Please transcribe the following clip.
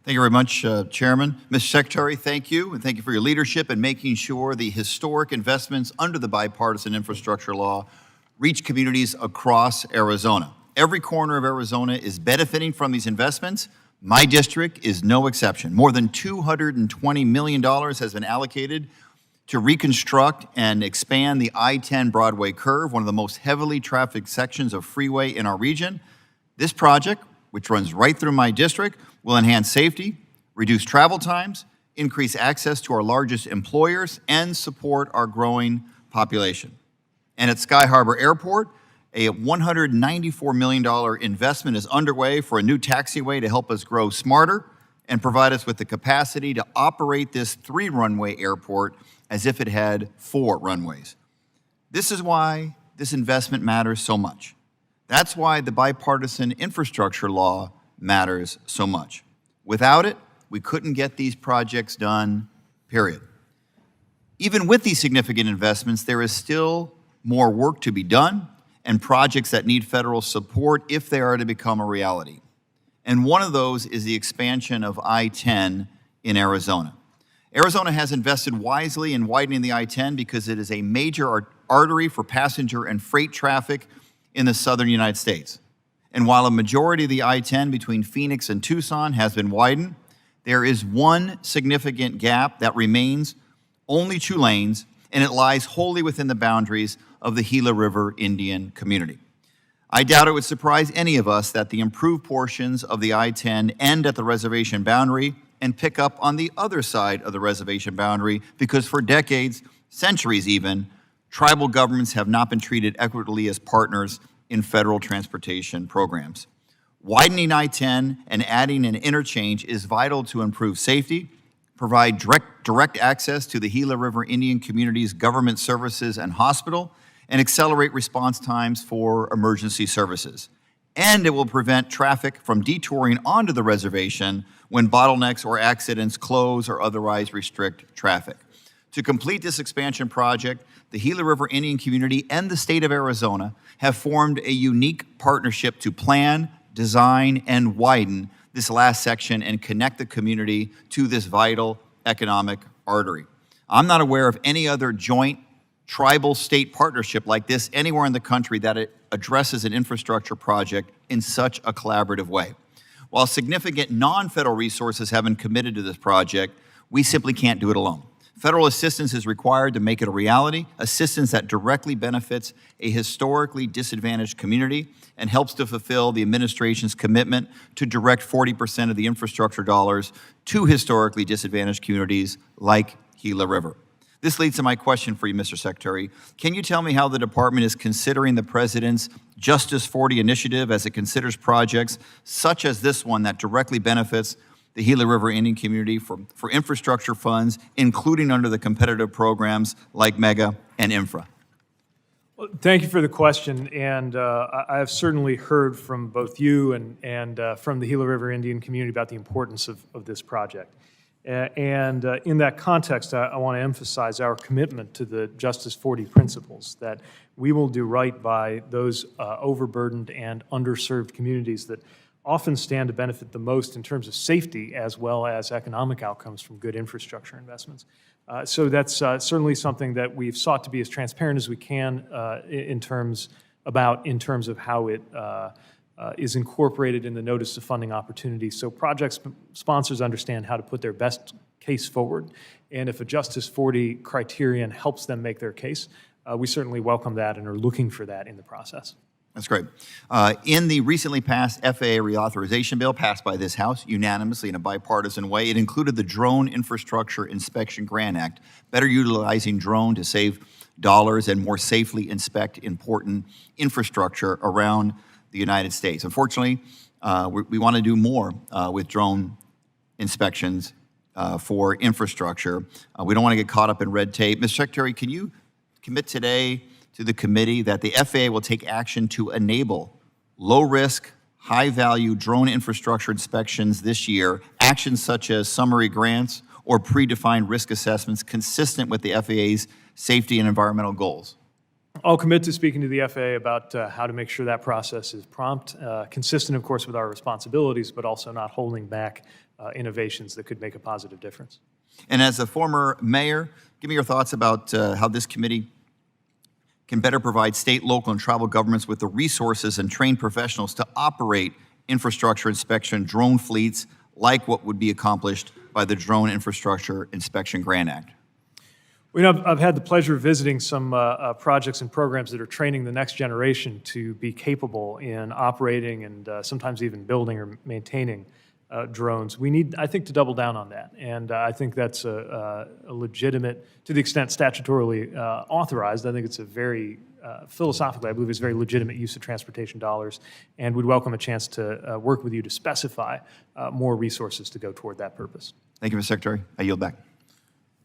Thank you very much, Chairman. Mr. Secretary, thank you, and thank you for your leadership in making sure the historic investments under the bipartisan infrastructure law reach communities across Arizona. Every corner of Arizona is benefiting from these investments. My district is no exception. More than $220 million has been allocated to reconstruct and expand the I-10 Broadway curve, one of the most heavily trafficked sections of freeway in our region. This project, which runs right through my district, will enhance safety, reduce travel times, increase access to our largest employers, and support our growing population. And at Sky Harbor Airport, a $194 million investment is underway for a new taxiway to help us grow smarter and provide us with the capacity to operate this 3-runway airport as if it had 4 runways. This is why this investment matters so much. That's why the bipartisan infrastructure law matters so much. Without it, we couldn't get these projects done, period. Even with these significant investments, there is still more work to be done and projects that need federal support if they are to become a reality. And one of those is the expansion of I-10 in Arizona. Arizona has invested wisely in widening the I-10 because it is a major artery for passenger and freight traffic in the southern United States. And while a majority of the I-10 between Phoenix and Tucson has been widened, there is one significant gap that remains, only 2 lanes, and it lies wholly within the boundaries of the Gila River Indian community. I doubt it would surprise any of us that the improved portions of the I-10 end at the reservation boundary and pick up on the other side of the reservation boundary because for decades, centuries even, tribal governments have not been treated equitably as partners in federal transportation programs. Widening I-10 and adding an interchange is vital to improve safety, provide direct access to the Gila River Indian community's government services and hospital, and accelerate response times for emergency services. And it will prevent traffic from detouring onto the reservation when bottlenecks or accidents close or otherwise restrict traffic. To complete this expansion project, the Gila River Indian community and the state of Arizona have formed a unique partnership to plan, design, and widen this last section and connect the community to this vital economic artery. I'm not aware of any other joint tribal state partnership like this anywhere in the country that it addresses an infrastructure project in such a collaborative way. While significant non-federal resources have been committed to this project, we simply can't do it alone. Federal assistance is required to make it a reality, assistance that directly benefits a historically disadvantaged community and helps to fulfill the administration's commitment to direct 40% of the infrastructure dollars to historically disadvantaged communities like Gila River. This leads to my question for you, Mr. Secretary. Can you tell me how the department is considering the President's Justice 40 initiative as it considers projects such as this one that directly benefits the Gila River Indian community for infrastructure funds, including under the competitive programs like MEGA and Infra? Well, thank you for the question, and I have certainly heard from both you and from the Gila River Indian community about the importance of this project. And in that context, I want to emphasize our commitment to the Justice 40 principles, that we will do right by those overburdened and underserved communities that often stand to benefit the most in terms of safety as well as economic outcomes from good infrastructure investments. So that's certainly something that we've sought to be as transparent as we can in terms of how it is incorporated in the notice of funding opportunities, so project sponsors understand how to put their best case forward. And if a Justice 40 criterion helps them make their case, we certainly welcome that and are looking for that in the process. That's great. In the recently passed FAA reauthorization bill passed by this House unanimously in a bipartisan way, it included the Drone Infrastructure Inspection Grant Act, better utilizing drone to save dollars and more safely inspect important infrastructure around the United States. Unfortunately, we want to do more with drone inspections for infrastructure. We don't want to get caught up in red tape. Mr. Secretary, can you commit today to the committee that the FAA will take action to enable low-risk, high-value drone infrastructure inspections this year, actions such as summary grants or predefined risk assessments consistent with the FAA's safety and environmental goals? I'll commit to speaking to the FAA about how to make sure that process is prompt, consistent, of course, with our responsibilities, but also not holding back innovations that could make a positive difference. And as a former mayor, give me your thoughts about how this committee can better provide state, local, and tribal governments with the resources and trained professionals to operate infrastructure inspection drone fleets like what would be accomplished by the Drone Infrastructure Inspection Grant Act. Well, you know, I've had the pleasure of visiting some projects and programs that are training the next generation to be capable in operating and sometimes even building or maintaining drones. We need, I think, to double down on that. And I think that's a legitimate, to the extent statutorily authorized, I think it's a very, philosophically, I believe it's a very legitimate use of transportation dollars, and would welcome a chance to work with you to specify more resources to go toward that purpose. Thank you, Mr. Secretary. I yield back.